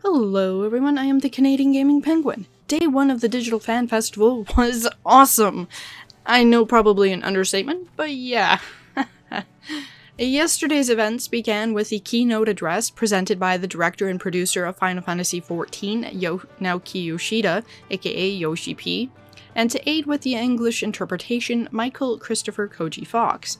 Hello everyone, I am the Canadian Gaming Penguin. Day 1 of the Digital Fan Festival was awesome! I know, probably an understatement, but yeah. Yesterday's events began with the Keynote Address presented by the director and producer of Final Fantasy XIV, Naoki Yoshida, aka Yoshi P, and to aid with the English interpretation, Michael Christopher Koji Fox.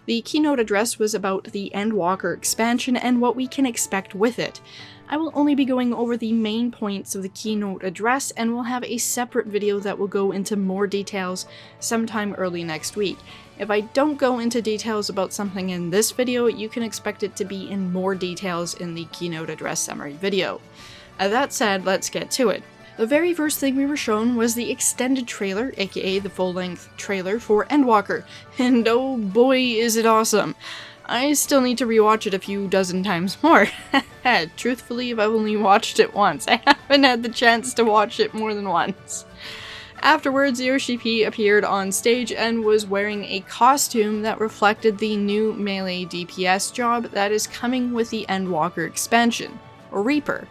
The Keynote Address was about the Endwalker expansion and what we can expect with it. I will only be going over the main points of the Keynote Address and will have a separate video that will go into more details sometime early next week. If I don't go into details about something in this video, you can expect it to be in more details in the Keynote Address summary video. That said, let's get to it. The very first thing we were shown was the extended trailer, aka the full-length trailer for Endwalker, and oh boy is it awesome! I still need to rewatch it a few dozen times more. Truthfully, I've only watched it once. I haven't had the chance to watch it more than once. Afterwards, Yoshi P appeared on stage and was wearing a costume that reflected the new melee DPS job that is coming with the Endwalker expansion, Reaper.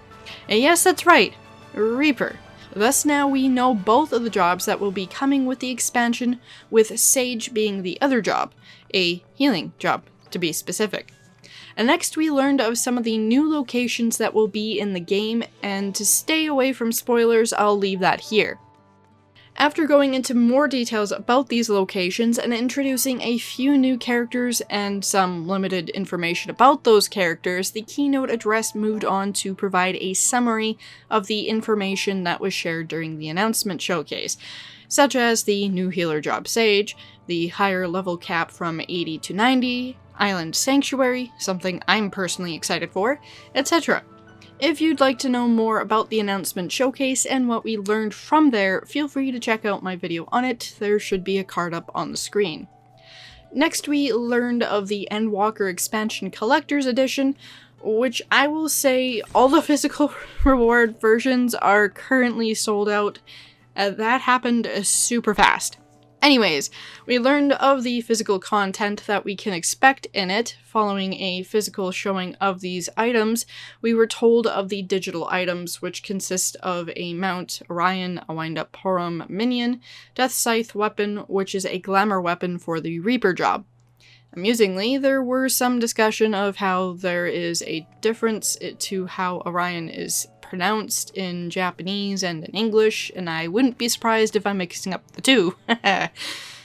And yes, that's right, Reaper. Thus now we know both of the jobs that will be coming with the expansion, with Sage being the other job, a healing job, to be specific. And next we learned of some of the new locations that will be in the game, and to stay away from spoilers, I'll leave that here. After going into more details about these locations and introducing a few new characters and some limited information about those characters, the Keynote Address moved on to provide a summary of the information that was shared during the announcement showcase, such as the new healer job Sage, the higher level cap from 80 to 90, Island Sanctuary, something I'm personally excited for, etc. If you'd like to know more about the announcement showcase and what we learned from there, feel free to check out my video on it. There should be a card up on the screen. Next we learned of the Endwalker Expansion Collector's Edition, which I will say all the physical reward versions are currently sold out. That happened super fast. Anyways, we learned of the physical content that we can expect in it. Following a physical showing of these items, we were told of the digital items, which consist of a Mount Orion, a wind-up Porum minion, Death Scythe weapon, which is a glamour weapon for the Reaper job. Amusingly, there were some discussion of how there is a difference to how Orion is pronounced in Japanese and in English, and I wouldn't be surprised if I'm mixing up the two.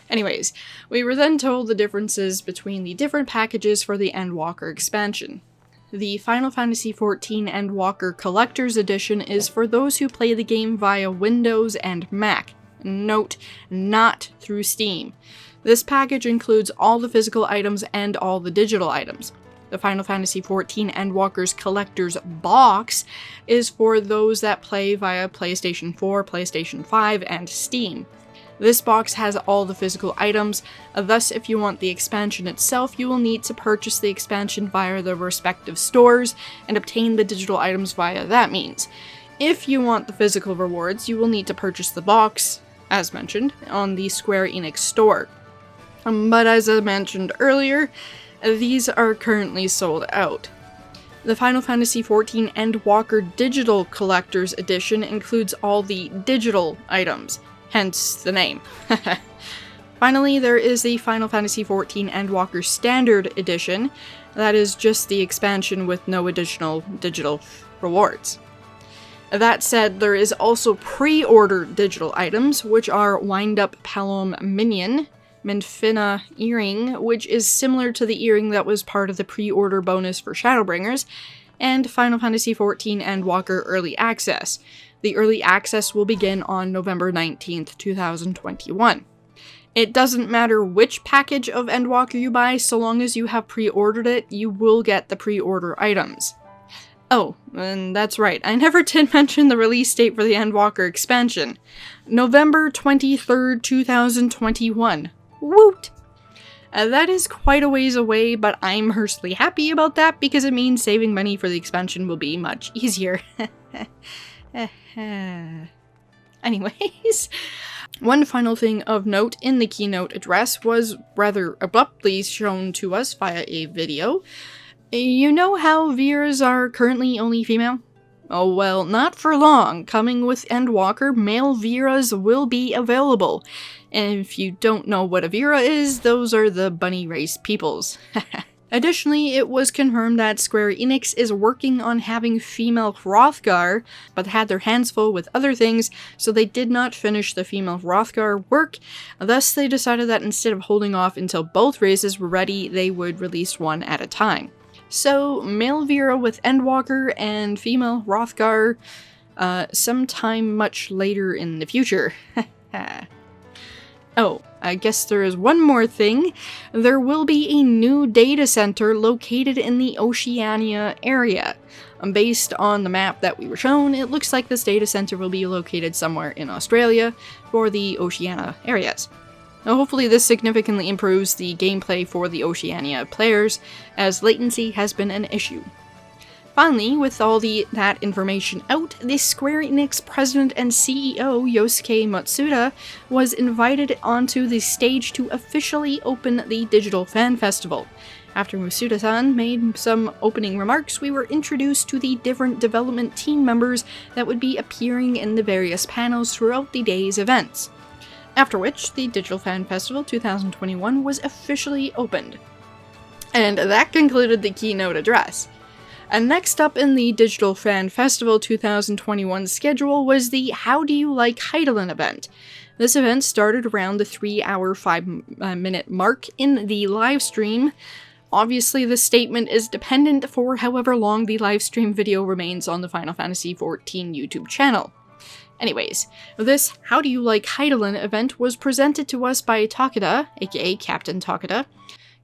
Anyways, we were then told the differences between the different packages for the Endwalker expansion. The Final Fantasy XIV Endwalker Collector's Edition is for those who play the game via Windows and Mac. Note, not through Steam. This package includes all the physical items and all the digital items. The Final Fantasy XIV Endwalker's Collector's Box is for those that play via PlayStation 4, PlayStation 5, and Steam. This box has all the physical items, thus if you want the expansion itself, you will need to purchase the expansion via the respective stores and obtain the digital items via that means. If you want the physical rewards, you will need to purchase the box, as mentioned, on the Square Enix store. But as I mentioned earlier, these are currently sold out. The Final Fantasy XIV Endwalker Digital Collector's Edition includes all the digital items, hence the name. Finally, there is the Final Fantasy XIV Endwalker Standard Edition, that is just the expansion with no additional digital rewards. That said, there is also pre-order digital items, which are Wind-Up Palom Minion, Minfina Earring, which is similar to the earring that was part of the pre-order bonus for Shadowbringers, and Final Fantasy XIV Endwalker Early Access. The Early Access will begin on November 19th, 2021. It doesn't matter which package of Endwalker you buy, so long as you have pre-ordered it, you will get the pre-order items. Oh, and that's right, I never did mention the release date for the Endwalker expansion. November 23rd, 2021. Woot! That is quite a ways away, but I'm personally happy about that because it means saving money for the expansion will be much easier. Anyways, one final thing of note in the Keynote Address was rather abruptly shown to us via a video. You know how Viras are currently only female? Oh well, not for long. Coming with Endwalker, male Viras will be available. And if you don't know what a Vira is, those are the bunny race peoples. Additionally, it was confirmed that Square Enix is working on having female Hrothgar, but had their hands full with other things, so they did not finish the female Hrothgar work. Thus, they decided that instead of holding off until both races were ready, they would release one at a time. So, male Vira with Endwalker and female Hrothgar sometime much later in the future. Oh, I guess there is one more thing. There will be a new data center located in the Oceania area. Based on the map that we were shown, it looks like this data center will be located somewhere in Australia for the Oceania areas. Now, hopefully this significantly improves the gameplay for the Oceania players, as latency has been an issue. Finally, with all that information out, the Square Enix president and CEO Yosuke Matsuda was invited onto the stage to officially open the Digital Fan Festival. After Matsuda-san made some opening remarks, we were introduced to the different development team members that would be appearing in the various panels throughout the day's events. After which, the Digital Fan Festival 2021 was officially opened. And that concluded the keynote address. And next up in the Digital Fan Festival 2021 schedule was the How Do You Like Hydaelyn event. This event started around the 3-hour 5-minute mark in the live stream. Obviously, the statement is dependent for however long the live stream video remains on the Final Fantasy XIV YouTube channel. Anyways, this How Do You Like Hydaelyn event was presented to us by Takeda, aka Captain Takeda,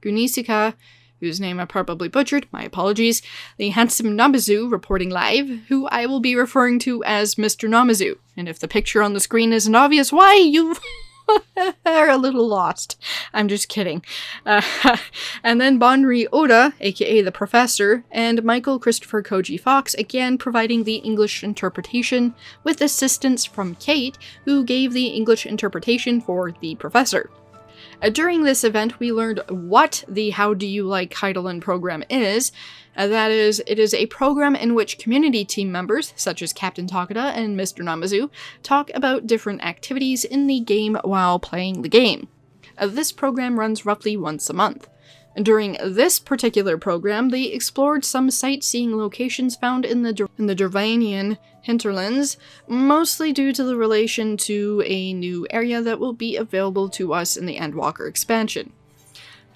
Gunisuka, whose name I probably butchered, my apologies, the handsome Namazu reporting live, who I will be referring to as Mr. Namazu. And if the picture on the screen isn't obvious, why, you are a little lost. I'm just kidding. And then Bonri Oda, aka the Professor, and Michael Christopher Koji Fox, again providing the English interpretation, with assistance from Kate, who gave the English interpretation for the Professor. During this event, we learned what the How Do You Like Hydaelyn program is. That is, it is a program in which community team members, such as Captain Takeda and Mr. Namazu, talk about different activities in the game while playing the game. This program runs roughly once a month. During this particular program, they explored some sightseeing locations found in the Dervanian hinterlands, mostly due to the relation to a new area that will be available to us in the Endwalker expansion.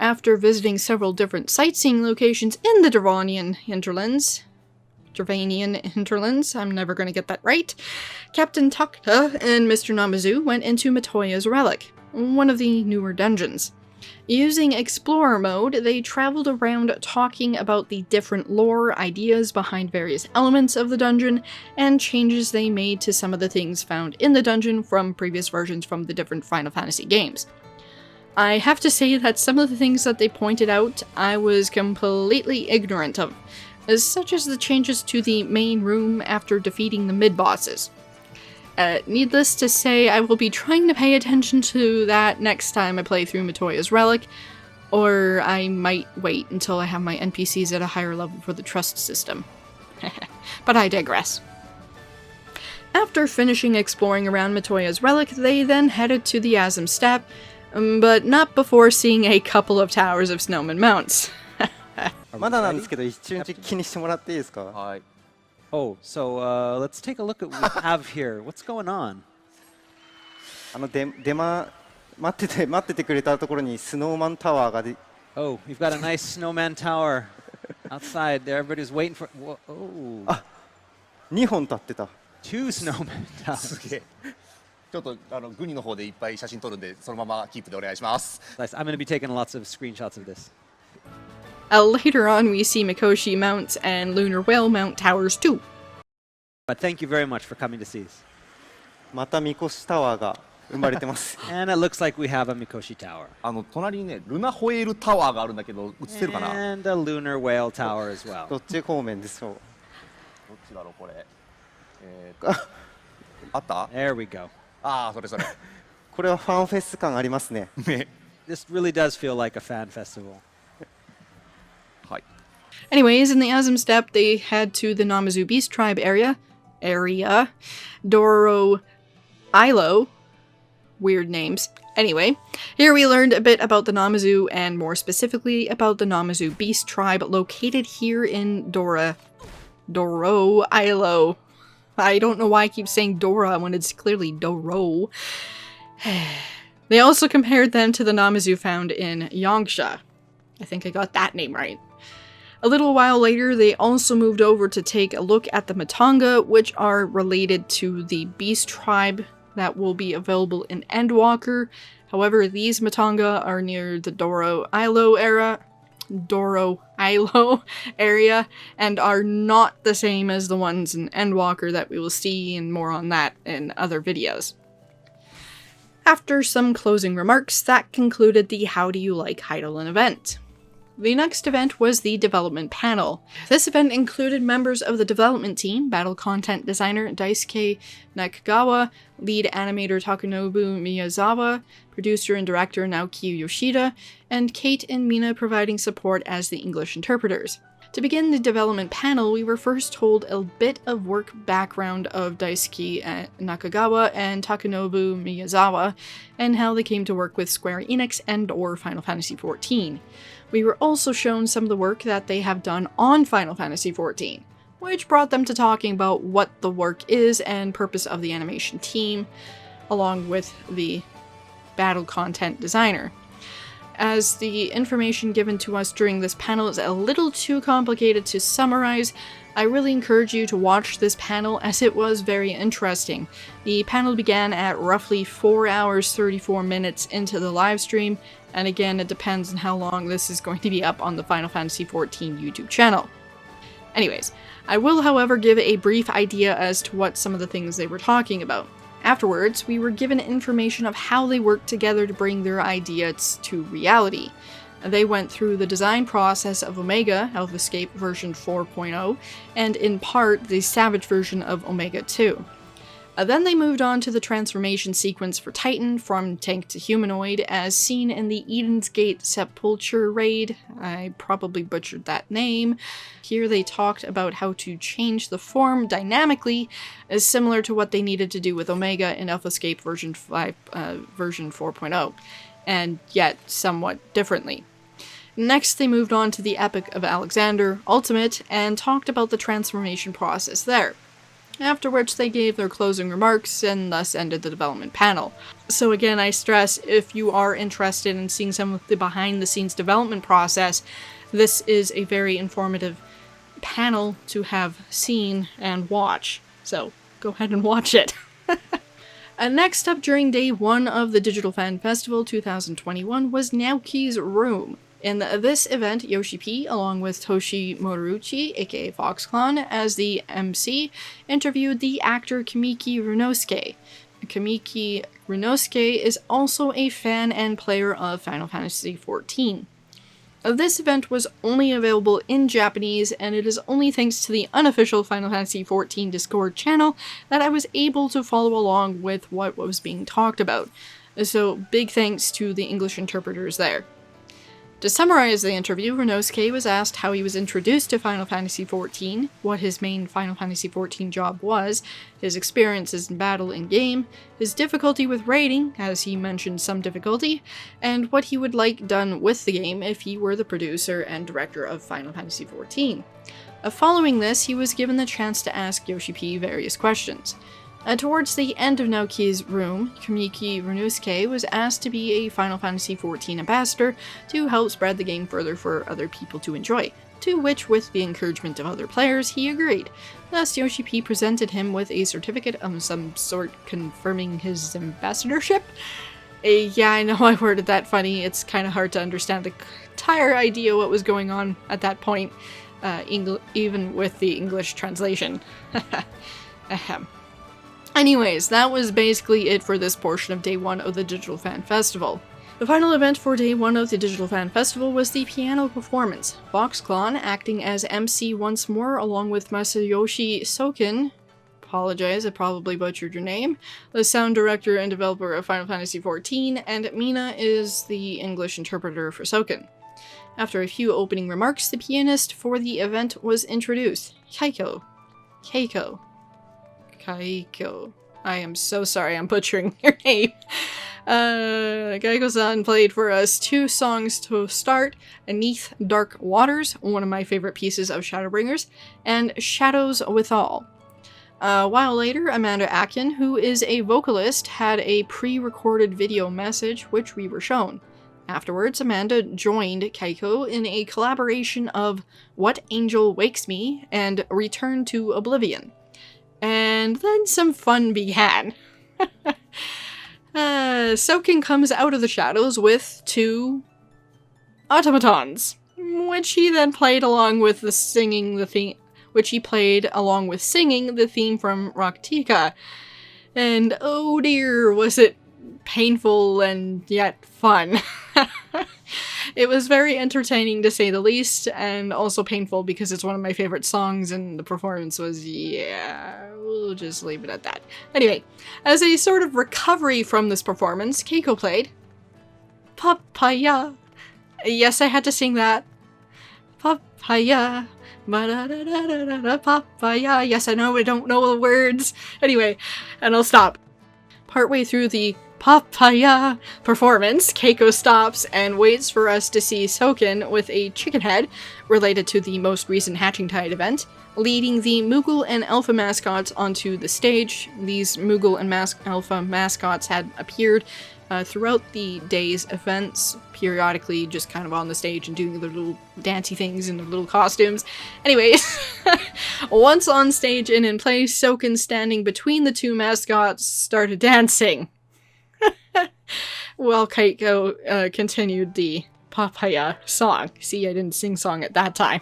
After visiting several different sightseeing locations in the Dervanian hinterlands, I'm never going to get that right, Captain Takeda and Mr. Namazu went into Matoya's Relic, one of the newer dungeons. Using Explorer mode, they traveled around talking about the different lore, ideas behind various elements of the dungeon, and changes they made to some of the things found in the dungeon from previous versions from the different Final Fantasy games. I have to say that some of the things that they pointed out I was completely ignorant of, such as the changes to the main room after defeating the mid-bosses. Needless to say, I will be trying to pay attention to that next time I play through Matoya's Relic, or I might wait until I have my NPCs at a higher level for the trust system. But I digress. After finishing exploring around Matoya's Relic, they then headed to the Azim Steppe, but not before seeing a couple of towers of snowman mounts. まだなんですけど、一瞬気にしてもらっていいですか? はい。 Oh, so let's take a look at what we have here. What's going on? 待っててくれたところにスノーマンタワーがで。Oh, we've got a nice snowman tower outside there. Everybody's waiting for. Whoa, oh. あ、2本立ってた。Two snowman towers. すげえ。ちょっとグニの方でいっぱい写真撮るんで、そのままキープでお願いします。Nice. I'm going to be taking lots of screenshots of this. Later on, we see Mikoshi Mount and Lunar Whale Mount towers too. But thank you very much for coming to see us. またミコシタワーが生まれてます。And it looks like we have a Mikoshi Tower. 隣にね、ルナホエールタワーがあるんだけど、映せるかな? And a Lunar Whale Tower as well. どっち方面でしょう? どっちだろうこれ。あった? There we go. ああ、それそれ。これはファンフェス感ありますね。This really does feel like a fan festival. はい。Anyways, in the Azim Steppe, they head to the Namazu Beast Tribe area, Doro Ilo, weird names. Anyway, here we learned a bit about the Namazu, and more specifically about the Namazu Beast Tribe located here in Doro Ilo. I don't know why I keep saying Dora when it's clearly Doro. They also compared them to the Namazu found in Yangsha. I think I got that name right. A little while later, they also moved over to take a look at the Matanga, which are related to the Beast Tribe that will be available in Endwalker. However, these Matanga are near the Doro Ilo area and are not the same as the ones in Endwalker that we will see, and more on that in other videos. After some closing remarks, that concluded the How Do You Like Hydaelyn event. The next event was the development panel. This event included members of the development team, battle content designer Daisuke Nakagawa, lead animator Takanobu Miyazawa, producer and director Naoki Yoshida, and Kate and Mina providing support as the English interpreters. To begin the development panel, we were first told a bit of work background of Daisuke Nakagawa and Takanobu Miyazawa, and how they came to work with Square Enix and/or Final Fantasy XIV. We were also shown some of the work that they have done on Final Fantasy XIV, which brought them to talking about what the work is and purpose of the animation team, along with the battle content designer. As the information given to us during this panel is a little too complicated to summarize, I really encourage you to watch this panel as it was very interesting. The panel began at roughly 4 hours 34 minutes into the live stream, and again, it depends on how long this is going to be up on the Final Fantasy XIV YouTube channel. Anyways, I will, however, give a brief idea as to what some of the things they were talking about. Afterwards, we were given information of how they worked together to bring their ideas to reality. They went through the design process of Omega, Escape version 4.0, and in part the Savage version of Omega 2. Then they moved on to the transformation sequence for Titan from tank to humanoid, as seen in the Eden's Gate Sepulture raid. I probably butchered that name. Here they talked about how to change the form dynamically, as similar to what they needed to do with Omega in Escape version 4.0, and yet somewhat differently. Next, they moved on to the Epic of Alexander Ultimate and talked about the transformation process there. After which they gave their closing remarks and thus ended the development panel. So again, I stress, if you are interested in seeing some of the behind the scenes development process, this is a very informative panel to have seen and watch. So go ahead and watch it. Next up during day 1 of the Digital Fan Festival 2021 was Naoki's Room. In this event, Yoshi P, along with Toshi Moruchi, aka Foxconn, as the MC, interviewed the actor Kamiki Runosuke. Kamiki Runosuke is also a fan and player of Final Fantasy XIV. This event was only available in Japanese, and it is only thanks to the unofficial Final Fantasy XIV Discord channel that I was able to follow along with what was being talked about. So big thanks to the English interpreters there. To summarize the interview, Runosuke was asked how he was introduced to Final Fantasy XIV, what his main Final Fantasy XIV job was, his experiences in battle and game, his difficulty with raiding, as he mentioned some difficulty, and what he would like done with the game if he were the producer and director of Final Fantasy XIV. Following this, he was given the chance to ask Yoshi P various questions. Towards the end of Naoki's Room, Kamiki Runosuke was asked to be a Final Fantasy XIV ambassador to help spread the game further for other people to enjoy, to which, with the encouragement of other players, he agreed. Thus, Yoshi P presented him with a certificate of some sort confirming his ambassadorship. Yeah, I know I worded that funny. It's kind of hard to understand the entire idea what was going on at that point, even with the English translation. Ahem. Anyways, that was basically it for this portion of day 1 of the Digital Fan Festival. The final event for day 1 of the Digital Fan Festival was the piano performance. Foxconn acting as MC once more, along with Masayoshi Soken, apologize, I probably butchered your name, the sound director and developer of Final Fantasy XIV, and Mina is the English interpreter for Soken. After a few opening remarks, the pianist for the event was introduced. Keiko. I am so sorry I'm butchering your name. Keiko-san played for us 2 songs to start, Beneath Dark Waters, one of my favorite pieces of Shadowbringers, and Shadows Withal. A while later, Amanda Akin, who is a vocalist, had a pre-recorded video message which we were shown. Afterwards, Amanda joined Keiko in a collaboration of What Angel Wakes Me and Return to Oblivion. And then some fun began. Soken comes out of the shadows with 2 automatons, which he then played along with singing the theme from Raktika. And oh dear, was it painful and yet fun. It was very entertaining to say the least, and also painful because it's one of my favorite songs, and the performance was, yeah, we'll just leave it at that. Anyway, as a sort of recovery from this performance, Keiko played Papaya. Yes, I had to sing that. Papaya. Papaya. Yes, I know I don't know the words. Anyway, and I'll stop. Partway through the Papaya performance, Keiko stops and waits for us to see Soken with a chicken head, related to the most recent Hatching Tide event, leading the Moogle and Alpha mascots onto the stage. These Moogle and Alpha mascots had appeared throughout the day's events, periodically just kind of on the stage and doing their little dancey things in their little costumes. Anyways, once on stage and in place, Soken, standing between the 2 mascots, started dancing. Well, Keiko continued the Papaya song. See, I didn't sing song at that time.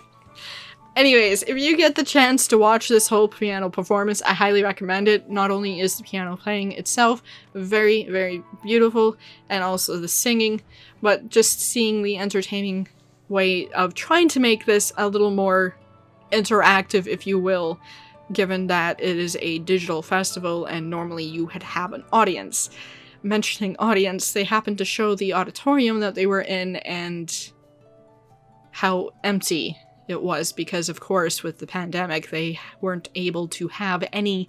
Anyways, if you get the chance to watch this whole piano performance, I highly recommend it. Not only is the piano playing itself very, very beautiful, and also the singing, but just seeing the entertaining way of trying to make this a little more interactive, if you will, given that it is a digital festival and normally you would have an audience. Mentioning audience, they happened to show the auditorium that they were in and how empty it was, because of course with the pandemic they weren't able to have any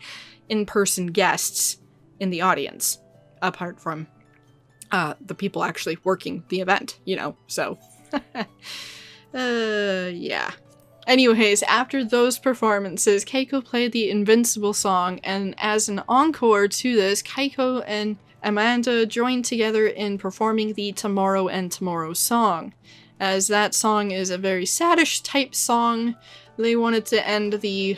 in-person guests in the audience, apart from the people actually working the event, you know, so yeah. Anyways, after those performances, Keiko played the Invincible song, and as an encore to this, Keiko and Amanda joined together in performing the Tomorrow and Tomorrow song. As that song is a very saddish type song, they wanted to end the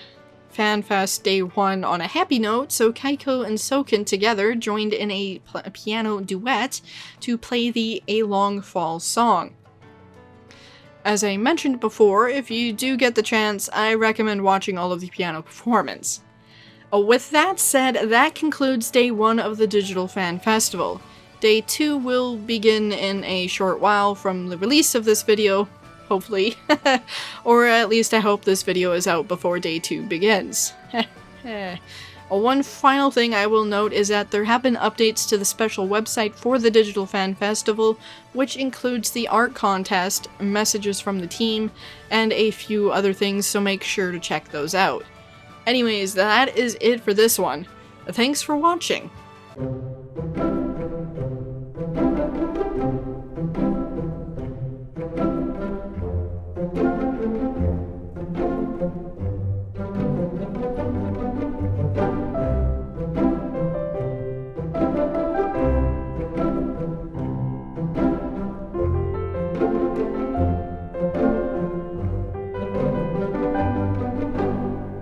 FanFest Day 1 on a happy note, so Keiko and Soken together joined in a piano duet to play the A Long Fall song. As I mentioned before, if you do get the chance, I recommend watching all of the piano performance. With that said, that concludes Day 1 of the Digital Fan Festival. Day 2 will begin in a short while from the release of this video, hopefully. Or at least I hope this video is out before Day 2 begins. One final thing I will note is that there have been updates to the special website for the Digital Fan Festival, which includes the art contest, messages from the team, and a few other things, so make sure to check those out. Anyways, that is it for this one. Thanks for watching.